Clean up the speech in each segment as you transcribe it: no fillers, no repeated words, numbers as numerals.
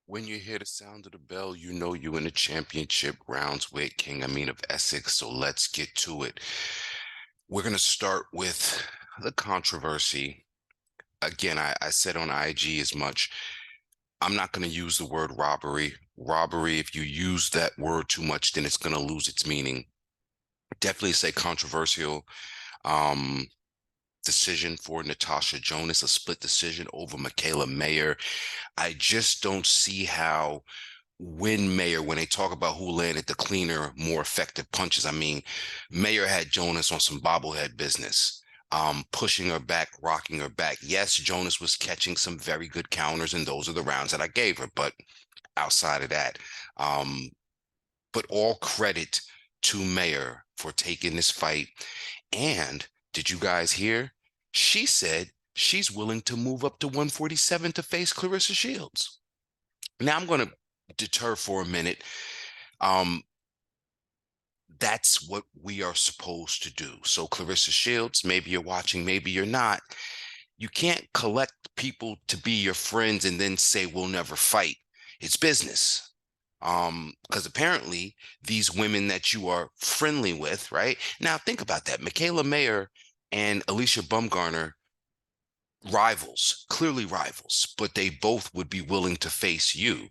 When you hear the sound of the bell, you know you in the championship rounds with King Amin of Essex. So let's get to it. We're going to start with the controversy. Again, I said on IG as much. I'm not going to use the word robbery. Robbery, if you use that word too much, then it's going to lose its meaning. Definitely say controversial. Um, Decision for Natasha Jonas, a split decision over Mikaela Mayer. I just don't see how Mayer, when they talk about who landed the cleaner, more effective punches, I mean, Mayer had Jonas on some bobblehead business, pushing her back, rocking her back. Yes, Jonas was catching some very good counters, and those are the rounds that I gave her. But outside of that, um, but all credit to Mayer for taking this fight. And did you guys hear? She said she's willing to move up to 147 to face Claressa Shields. Now I'm going to deter for a minute. Um, that's what we are supposed to do. So Claressa Shields, maybe you're watching, maybe you're not. You can't collect people to be your friends and then say we'll never fight. It's business. Because apparently these women that you are friendly with, right? Now think about that. Mikaela Mayer and Alicia Bumgarner, rivals, clearly rivals, but they both would be willing to face you.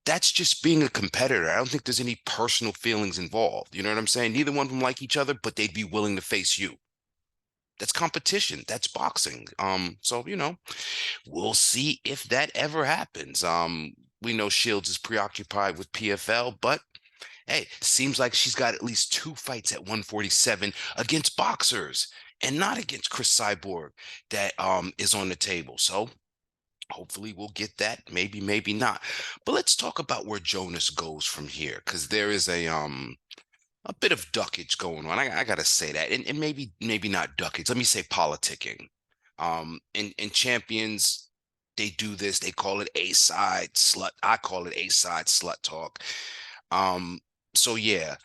That's just being a competitor. I don't think there's any personal feelings involved. You know what I'm saying? Neither one of them like each other, but they'd be willing to face you. That's competition. That's boxing. So we'll see if that ever happens. We know Shields is preoccupied with PFL, but hey, seems like she's got at least two fights at 147 against boxers and not against Chris Cyborg that is on the table. So hopefully we'll get that. Maybe, maybe not. But let's talk about where Jonas goes from here, because there is a bit of duckage going on. I gotta say that. And maybe not duckage. Let me say politicking. And champions, they do this, they call it A side slut. I call it A side slut talk. Um, so yeah,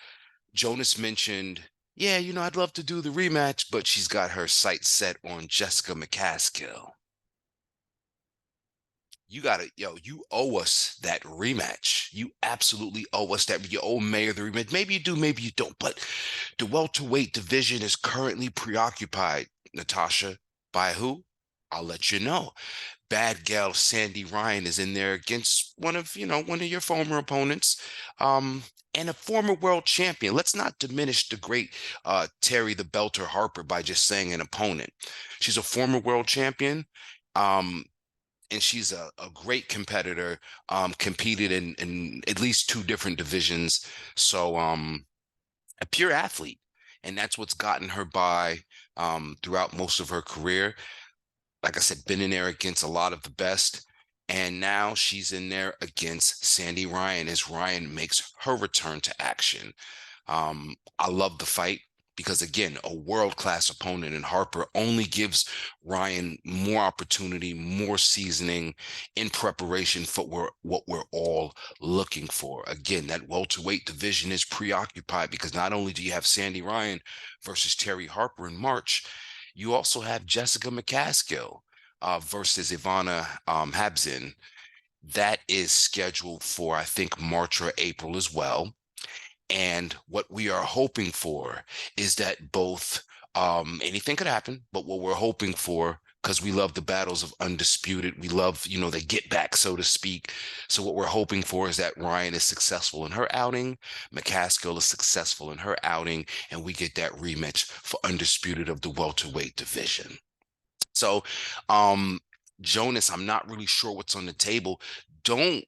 Jonas mentioned, yeah, I'd love to do the rematch, but she's got her sights set on Jessica McCaskill. You owe us that rematch. You absolutely owe us that. You owe Mayer the rematch. Maybe you do, maybe you don't. But the welterweight division is currently preoccupied, Natasha. By who? I'll let you know. Bad gal Sandy Ryan is in there against one of your former opponents, and a former world champion. Let's not diminish the great Terri The Belter Harper by just saying an opponent. She's a former world champion. Um, and she's a great competitor, competed in at least two different divisions. So a pure athlete. And that's what's gotten her by throughout most of her career. Like I said, been in there against a lot of the best. And now she's in there against Sandy Ryan as Ryan makes her return to action. I love the fight because, again, a world-class opponent in Harper only gives Ryan more opportunity, more seasoning in preparation for what we're all looking for. Again, that welterweight division is preoccupied because not only do you have Sandy Ryan versus Terry Harper in March, you also have Jessica McCaskill versus Ivana Habazin. That is scheduled for, I think, March or April as well. And what we are hoping for is that both, anything could happen, but what we're hoping for, because we love the battles of undisputed, we love, the get back, so to speak. So what we're hoping for is that Ryan is successful in her outing, McCaskill is successful in her outing, and we get that rematch for undisputed of the welterweight division. So, um, Jonas, I'm not really sure what's on the table. Don't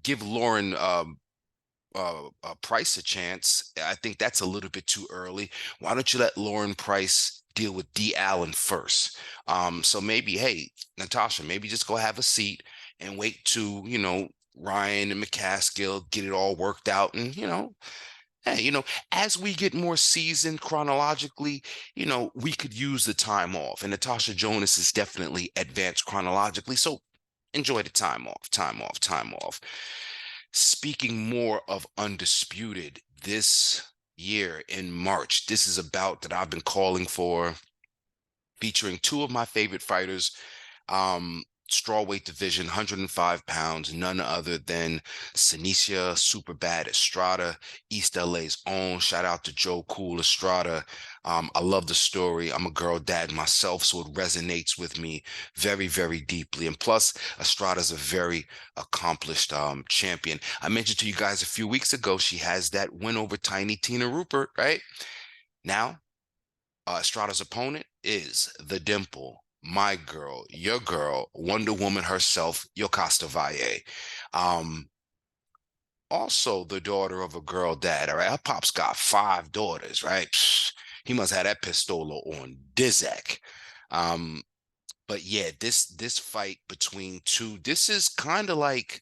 give Lauren Price a chance. I think that's a little bit too early. Why don't you let Lauren Price deal with D. Allen first? So maybe, hey, Natasha, maybe just go have a seat and wait to, Ryan and McCaskill get it all worked out, and hey, as we get more seasoned chronologically, we could use the time off. And Natasha Jonas is definitely advanced chronologically. So enjoy the time off, time off, time off. Speaking more of undisputed, this year in March, this is a bout that I've been calling for, featuring two of my favorite fighters. strawweight division, 105 pounds, none other than Seniesa, Superbad Estrada, East LA's own. Shout out to Joe Cool Estrada. I love the story. I'm a girl dad myself, so it resonates with me very, very deeply. And plus, Estrada's a very accomplished champion. I mentioned to you guys a few weeks ago, she has that win over Tiny Tina Rupert, right? Now, Estrada's opponent is the Dimple, my girl, your girl, Wonder Woman herself, Yokasta Valle. Um, Also the daughter of a girl dad, all right? Her pop's got 5 daughters, right? Psh, he must have that pistola on Dizak. Um, but yeah, this fight between two, this is kind of like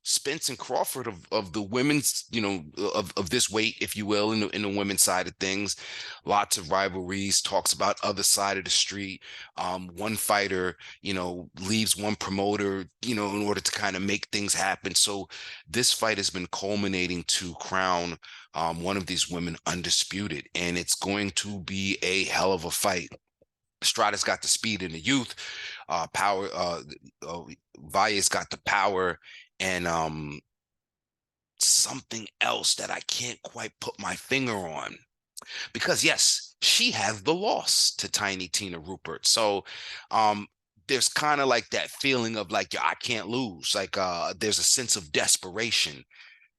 Spence and Crawford of the women's, of this weight, if you will, in the women's side of things. Lots of rivalries, talks about other side of the street. One fighter, leaves one promoter, in order to kind of make things happen. So this fight has been culminating to crown one of these women undisputed, and it's going to be a hell of a fight. Strada's got the speed and the youth, power. Valle's got the power and something else that I can't quite put my finger on. Because yes, she has the loss to Tiny Tina Rupert. So there's kind of like that feeling of like, I can't lose. Like there's a sense of desperation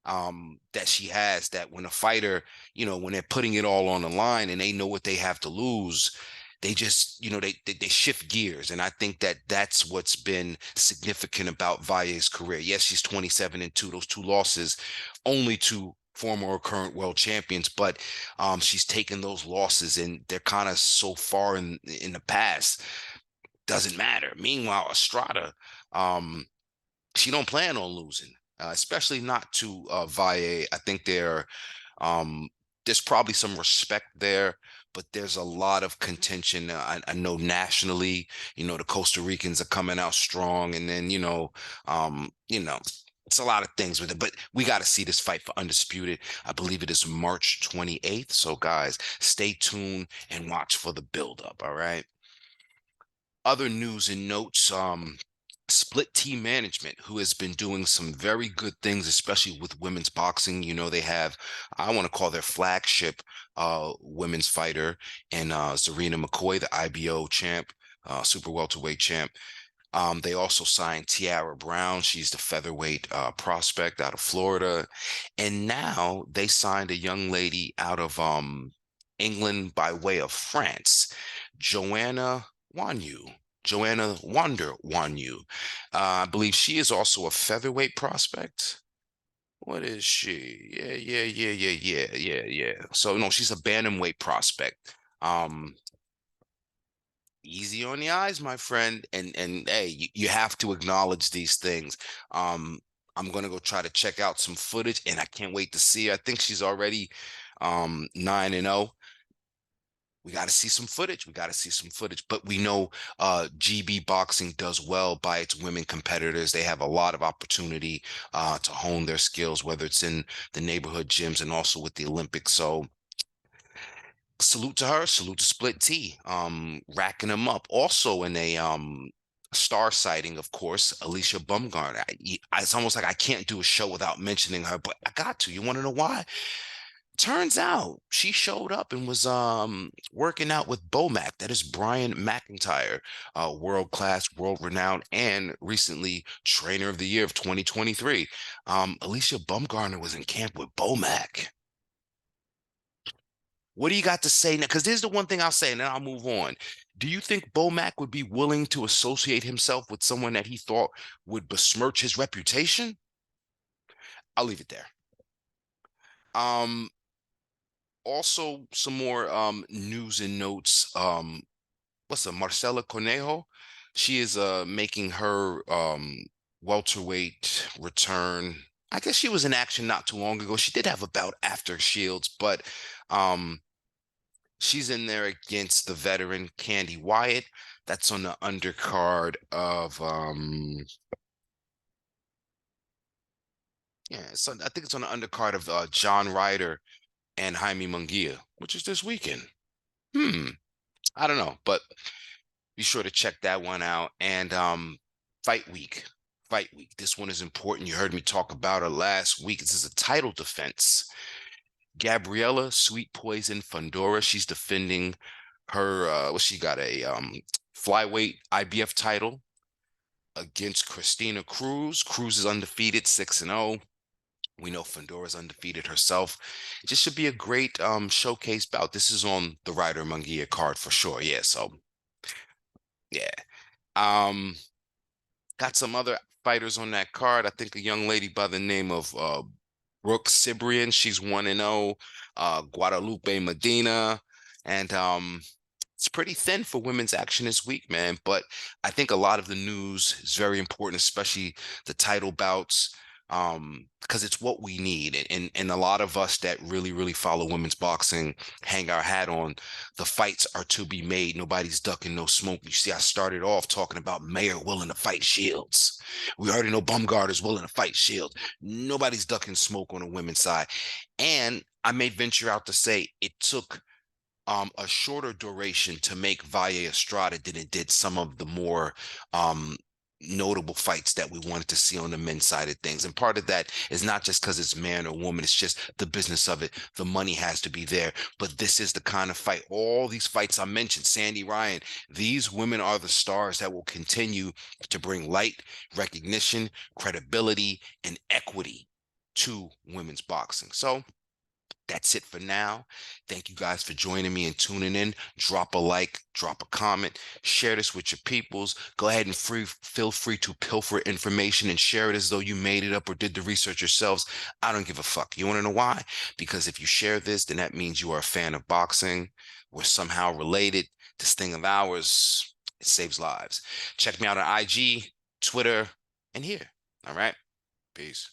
that she has, that when a fighter, when they're putting it all on the line and they know what they have to lose, they just, they shift gears. And I think that that's what's been significant about Valle's career. Yes, she's 27-2, those 2 losses only to former or current world champions, but she's taken those losses and they're kind of so far in the past, doesn't matter. Meanwhile, Estrada, she don't plan on losing, especially not to Valle. I think there's probably some respect there, but there's a lot of contention. I know nationally, the Costa Ricans are coming out strong, and then it's a lot of things with it. But we got to see this fight for undisputed. I believe it is March 28th. So guys, stay tuned and watch for the buildup. All right. Other news and notes. Split Team Management, who has been doing some very good things, especially with women's boxing. They have, I want to call their flagship women's fighter, and Zarina McCoy, the IBO champ, super welterweight champ. They also signed Tiara Brown. She's the featherweight prospect out of Florida. And now they signed a young lady out of England by way of France, Joanna Wanyu. Joanna Wander Wanyu. I believe she is also a featherweight prospect. What is she? Yeah. So no, she's a bantamweight prospect. Easy on the eyes, my friend. And hey, you have to acknowledge these things. I'm gonna go try to check out some footage, and I can't wait to see her. I think she's already 9-0. We got to see some footage. We got to see some footage. But we know GB Boxing does well by its women competitors. They have a lot of opportunity to hone their skills, whether it's in the neighborhood gyms and also with the Olympics. So salute to her. Salute to Split T. Racking them up. Also in a star sighting, of course, Alicia Bumgarner. It's almost like I can't do a show without mentioning her, but I got to. You want to know why? Turns out she showed up and was working out with Bomac. That is Brian McIntyre, world class, world renowned, and recently trainer of the year of 2023. Alicia Bumgarner was in camp with Bomac. What do you got to say now? Because there's the one thing I'll say, and then I'll move on. Do you think Bomac would be willing to associate himself with someone that he thought would besmirch his reputation? I'll leave it there. Also some more news and notes. What's a Marcela Cornejo? She is making her welterweight return. I guess she was in action not too long ago. She did have a bout after Shields, but she's in there against the veteran Candy Wyatt. That's on the undercard of so I think it's on the undercard of John Ryder and Jaime Munguia, which is this weekend. I don't know, but be sure to check that one out. And Fight week. Fight week. This one is important. You heard me talk about her last week. This is a title defense. Gabriela Sweet Poison Fundora. She's defending her she got a flyweight IBF title against Christina Cruz. Cruz is undefeated, 6-0. We know Fundora's undefeated herself. This should be a great showcase bout. This is on the Ryder Munguia card for sure. Yeah, so yeah. Got some other fighters on that card. I think a young lady by the name of Brooke Cibrian. She's 1-0. Guadalupe Medina. And it's pretty thin for women's action this week, man. But I think a lot of the news is very important, especially the title bouts, because it's what we need. And a lot of us that really follow women's boxing hang our hat on the fights are to be made. Nobody's ducking no smoke. You see, I started off talking about Mayer willing to fight Shields. We already know Bumgard is willing to fight Shields. Nobody's ducking smoke on the women's side. And I may venture out to say it took a shorter duration to make Valle Estrada than it did some of the more notable fights that we wanted to see on the men's side of things. And part of that is not just because it's man or woman, it's just the business of it. The money has to be there. But this is the kind of fight, all these fights I mentioned, Sandy Ryan, these women are the stars that will continue to bring light, recognition, credibility, and equity to women's boxing. So that's it for now. Thank you guys for joining me and tuning in. Drop a like, drop a comment, share this with your peoples. Go ahead and feel free to pilfer information and share it as though you made it up or did the research yourselves. I don't give a fuck. You want to know why? Because if you share this, then that means you are a fan of boxing. We're somehow related. This thing of ours, it saves lives. Check me out on IG, Twitter, and here. All right? Peace.